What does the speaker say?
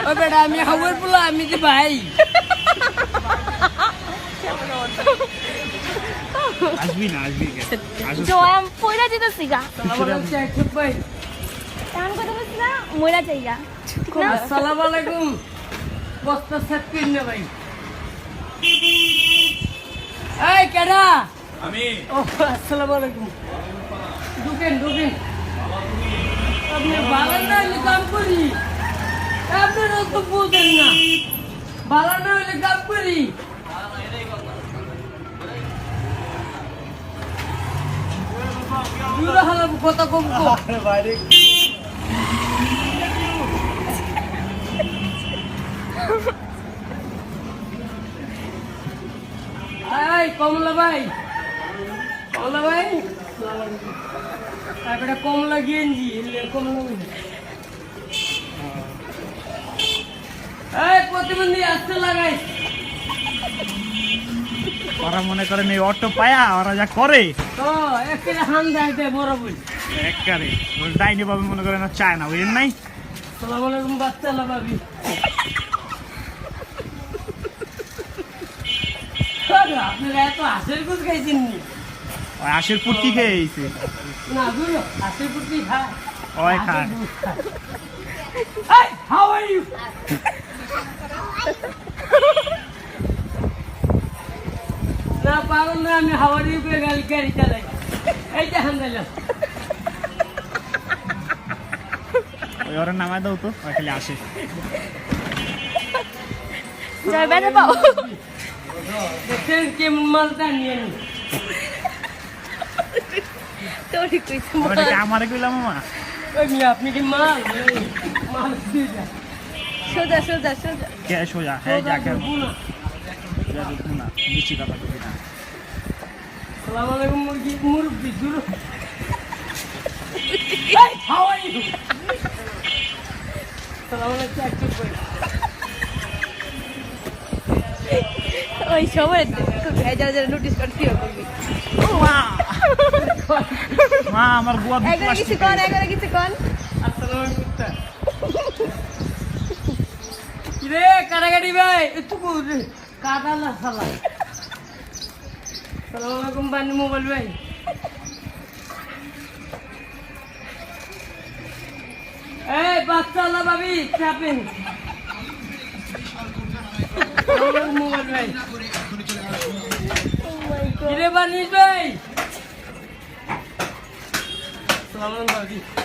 ও বেটা আমি হাওয়ার পোলা আমি যে ভাই আসবি না আসবি জয়াম পয়লা যেতেছি গা আমার হচ্ছে একটু ভাই তেমন কথা বলছি না ময়লা চাইগা আসসালামু আলাইকুম বস্তা সেট কিন না ভাই এই কেডা আমি ও আসসালামু আলাইকুম ঢুকেন আপনি ভালো না হলে কাম করি আপনারা তো বুঝেন না ভালো না হলে কাম করি দূরে হলাম কথা কম কম বাইরে এই কমলা ভাই তারপরে কমলা গেঞ্জি কমলা এই প্রতিবন্ধী আসতে লাগাই ওরা মনে করেন এই অটো পায়া ওরা যা করে তো একটা হান দেয় বড় বই একবারে ওই ডাইনি বাবু মনে করেন আর চায় না বুঝেন নাই সালাম আলাইকুম বাচ্চা ভাবি আপনারা এত হাসের কুচ খাইছেন নি ওই আশের পুটকি খেয়ে গেছে না বুঝলো হাসের কুচি খায় ওই খায় Hey, how are you? না পাগল না আমি হাওয়ার ইউকে গাড়ি চালাই এই যে হান্দাইলাম ওই ওরা নামায় দাও তো ওই খালি আসে জয় বেড়ে পাও দেখছেন কেমন মালটা নিয়ে নি তো ঠিক কইছো ওটা কি আমারে কইলাম মামা ওই মিয়া আপনি কি মাল মাল দিয়ে যা সোজা কে সোজা হ্যাঁ যাকে না নিচি কথা কই না সালাম আলাইকুম মুরব্বি দূর Hey, how are you? সালাম আলাইকুম একটু ভাই ওই সময় যারা নোটিস করতে করবি মা আমার বুয়া একবার কিছু কর আসসালামু আলাইকুম কিরে কাটাকাটি ভাই একটু কাটালা সালা সালাম আলাইকুম বানি মোবাইল ভাই এই বাচ্চালা ভাবি চাপেন মোবাইল ভাই কিরে বানিস ভাই সালাম আলাইকুম ভাবি